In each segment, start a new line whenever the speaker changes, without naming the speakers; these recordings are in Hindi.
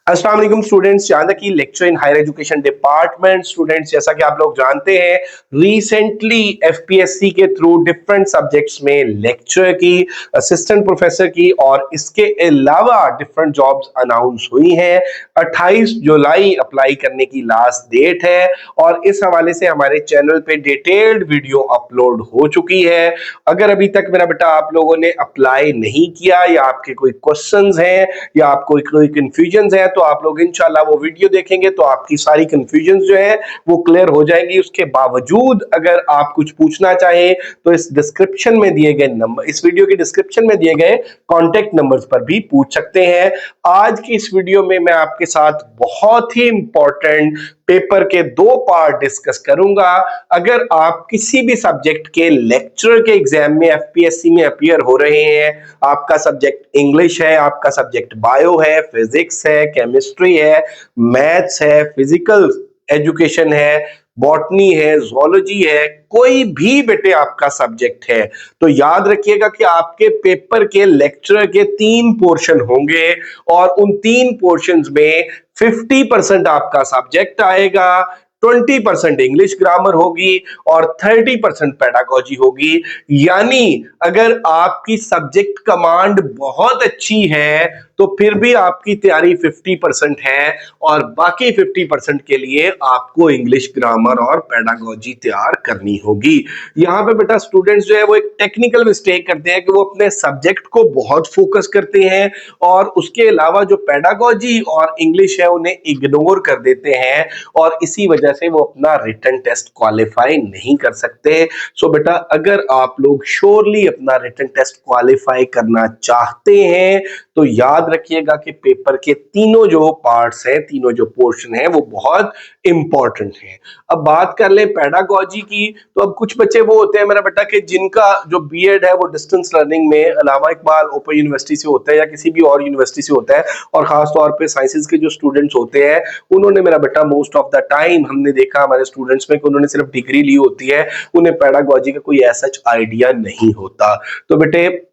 अस्सलाम वालेकुम स्टूडेंट्स, जहाँ तक कि lecture in higher education department students, जैसा कि आप लोग जानते हैं रिसेंटली एफपीएससी के थ्रू डिफरेंट सब्जेक्ट्स में लेक्चर की, असिस्टेंट प्रोफेसर की और इसके अलावा डिफरेंट जॉब्स अनाउंस हुई हैं। 28 जुलाई अप्लाई करने की लास्ट डेट है और इस हवाले से हमारे चैनल पे डिटेल्ड वीडियो अपलोड हो चुकी है। अगर अभी तक मेरा बेटा आप लोगों ने अप्लाई नहीं किया या आपके कोई क्वेश्चंस हैं या आपको कोई कंफ्यूजन है तो आप लोग इंशाल्लाह वो वीडियो देखेंगे तो आपकी सारी कंफ्यूजन जो है वो क्लियर हो जाएंगी। उसके बावजूद अगर आप कुछ पूछना चाहें तो इस डिस्क्रिप्शन में दिए गए नंबर, इस वीडियो के डिस्क्रिप्शन में दिए गए कॉन्टेक्ट नंबर्स पर भी पूछ सकते हैं। आज की इस वीडियो में मैं आपके साथ बहुत ही इंपॉर्टेंट पेपर के दो पार्ट डिस्कस करूंगा। अगर आप किसी भी सब्जेक्ट के लेक्चर के एग्जाम में एफपीएससी में अपीयर हो रहे हैं, आपका सब्जेक्ट इंग्लिश है, आपका सब्जेक्ट बायो है, फिजिक्स है, केमिस्ट्री है, मैथ्स है, फिजिकल एजुकेशन है, बॉटनी है, जोलॉजी है, कोई भी बेटे आपका सब्जेक्ट है, तो याद रखिएगा कि आपके पेपर के लेक्चर के 3 पोर्शन होंगे और उन 3 पोर्शंस में 50% आपका सब्जेक्ट आएगा, 20% इंग्लिश ग्रामर होगी और 30% पेडागोजी होगी। यानी अगर आपकी सब्जेक्ट कमांड बहुत अच्छी है तो फिर भी आपकी तैयारी 50% है और बाकी 50% के लिए आपको इंग्लिश ग्रामर और पेडागोजी तैयार करनी होगी। यहाँ पे बेटा स्टूडेंट्स जो है वो एक टेक्निकल मिस्टेक करते हैं कि वो अपने सब्जेक्ट को बहुत फोकस करते हैं और उसके अलावा जो पेडागोजी और इंग्लिश है उन्हें इग्नोर कर देते हैं और इसी वजह से वो अपना रिटन टेस्ट क्वालिफाई नहीं कर सकते। सो बेटा अगर आप लोग श्योरली अपना रिटन टेस्ट क्वालिफाई करना चाहते हैं तो याद रखिएगा कि पेपर के तीनों जो पार्ट्स हैं, तीनों जो पोर्शन है वो बहुत इंपॉर्टेंट है। अब बात कर लें पेडागोजी की, तो अब कुछ बच्चे वो होते हैं मेरा बेटा कि जिनका जो बीएड है वो डिस्टेंस लर्निंग में अलावा इकबाल ओपन यूनिवर्सिटी से होता है या किसी भी और यूनिवर्सिटी से होता है और खास तौर पे साइंसेज के जो स्टूडेंट्स होते हैं उन्होंने मेरा बेटा मोस्ट ऑफ द टाइम हमने देखा हमारे स्टूडेंट्स में कि उन्होंने सिर्फ डिग्री ली होती है, उन्हें पेडागोजी का कोई ऐसा आइडिया नहीं होता। तो बेटे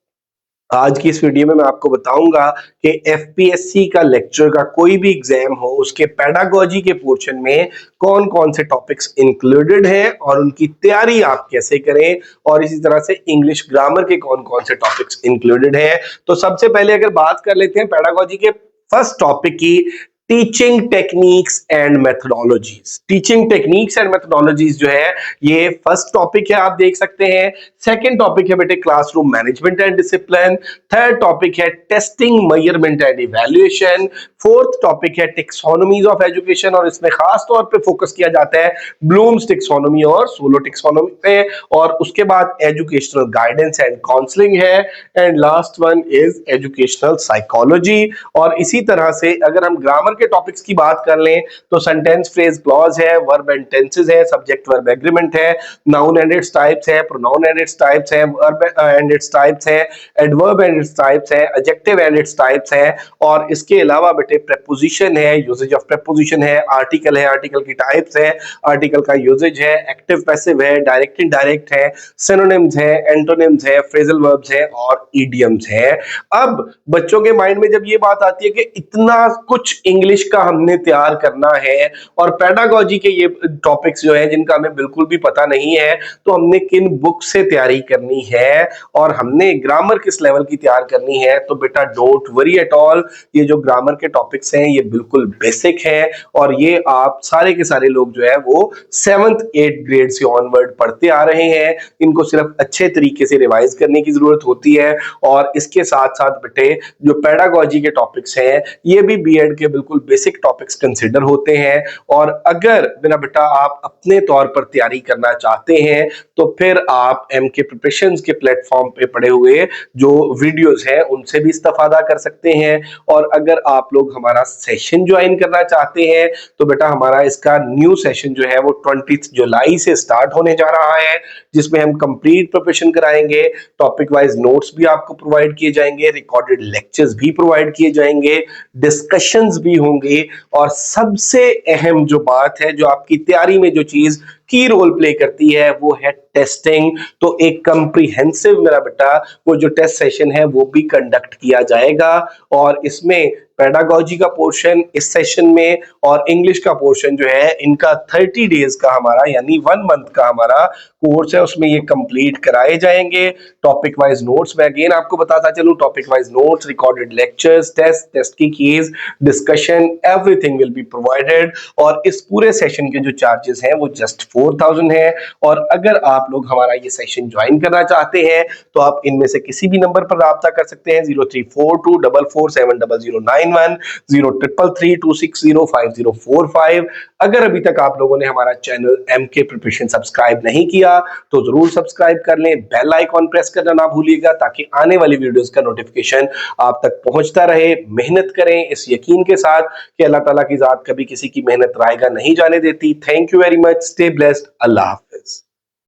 आज की इस वीडियो में मैं आपको बताऊंगा कि एफपीएससी का लेक्चर का कोई भी एग्जाम हो उसके पेडागोजी के पोर्शन में कौन कौन से टॉपिक्स इंक्लूडेड हैं और उनकी तैयारी आप कैसे करें और इसी तरह से इंग्लिश ग्रामर के कौन कौन से टॉपिक्स इंक्लूडेड हैं। तो सबसे पहले अगर बात कर लेते हैं पेडागोजी के फर्स्ट टॉपिक की, teaching techniques and methodologies. Teaching techniques and methodologies जो है ये फर्स्ट टॉपिक है, आप देख सकते हैं। सेकंड टॉपिक है बेटे classroom management and discipline. Third topic है testing measurement and evaluation. Fourth topic है टेक्सोनोमीज ऑफ एजुकेशन और इसमें खास तौर पे फोकस किया जाता है ब्लूम्स टेक्सोनोमी और सोलो टेक्सोनोमी पे। और उसके बाद एजुकेशनल गाइडेंस एंड काउंसलिंग है and last one is educational psychology. और इसी तरह से अगर हम ग्रामर के टॉपिक्स की बात कर लें तो सेंटेंस फ्रेज क्लॉज है, वर्ब एंड टेंसेस है, सब्जेक्ट वर्ब एग्रीमेंट है, नाउन एंड इट्स टाइप्स है, प्रोनाउन एंड इट्स टाइप्स है, वर्ब एंड इट्स टाइप्स है, एडवर्ब एंड इट्स टाइप्स है, एडजेक्टिव एंड इट्स टाइप्स है। और इसके अलावा बेटे प्रेपोजिशन है, यूजेज ऑफ प्रेपोजिशन है, आर्टिकल है, आर्टिकल की टाइप्स है, आर्टिकल का यूजेज है, एक्टिव पैसिव है, डायरेक्ट इनडायरेक्ट है, सिनोनिम्स है, एंटोनिम्स है, फ्रेजल वर्ब्स है और इडियम्स है। अब बच्चों के माइंड में जब ये बात आती है कि इतना कुछ इंग्लिश का हमने तैयार करना है और पेडागोजी के ये टॉपिक्स जो है जिनका हमें बिल्कुल भी पता नहीं है, तो हमने किन बुक से तैयारी करनी है और हमने ग्रामर किस लेवल की तैयार करनी है, तो बेटा डोंट वरी एट ऑल। ये जो ग्रामर के टॉपिक्स हैं ये बिल्कुल बेसिक हैं और ये आप सारे के सारे लोग जो है वो 7th 8th ग्रेड से ऑनवर्ड पढ़ते आ रहे हैं। इनको सिर्फ अच्छे तरीके से रिवाइज करने की जरूरत होती है और इसके साथ साथ बेटे जो पेडागोजी के टॉपिक्स हैं ये भी बीएड के बिल्कुल बेसिक टॉपिक्स कंसिडर होते हैं। और अगर मेरा बेटा आप अपने तौर पर तैयारी करना चाहते हैं तो फिर आप एमके प्रिपरेशंस के प्लेटफॉर्म पे पड़े हुए जो वीडियोस हैं उनसे भी इस्तेफादा कर सकते हैं। और अगर आप लोग हमारा सेशन ज्वाइन करना चाहते हैं तो बेटा हमारा इसका न्यू सेशन जो है वो 20 जुलाई से स्टार्ट होने जा रहा है, जिसमें हम कंप्लीट प्रिपरेशन कराएंगे, टॉपिक वाइज नोट्स भी आपको प्रोवाइड किए जाएंगे, रिकॉर्डेड लेक्चर्स भी प्रोवाइड किए जाएंगे, डिस्कशंस भी होंगे और सबसे अहम जो बात है, जो आपकी तैयारी में जो चीज की रोल प्ले करती है वो है टेस्टिंग। तो एक कंप्रीहेंसिव मेरा बेटा वो जो टेस्ट सेशन है वो भी कंडक्ट किया जाएगा और इसमें पेडागोजी का पोर्शन इस सेशन में और इंग्लिश का पोर्शन जो है इनका 30 डेज का हमारा यानी 1 मंथ का हमारा कोर्स है उसमें ये कंप्लीट कराए जाएंगे। टॉपिक वाइज नोट्स मैं अगेन आपको बताता चलूं, topic wise notes, recorded lectures, test की keys, discussion, everything will be provided. और इस पूरे सेशन के जो चार्जेस हैं वो जस्ट 4000 है। और अगर आप लोग हमारा ये सेशन ज्वाइन करना चाहते हैं तो आप इनमें से किसी भी नंबर पर राब्ता कर सकते हैं 0342447009 0333260505। अगर अभी तक आप लोगों ने हमारा चैनल MK प्रिपरेशन सब्सक्राइब नहीं किया तो जरूर सब्सक्राइब कर लें, बेल आइकॉन प्रेस करना ना भूलिएगा ताकि आने वाली वीडियोस का नोटिफिकेशन आप तक पहुंचता रहे। मेहनत करें इस यकीन के साथ कि अल्लाह ताला की जात कभी किसी की मेहनत रायगा नहीं जाने देती। Thank you very much, stay blessed, Allah.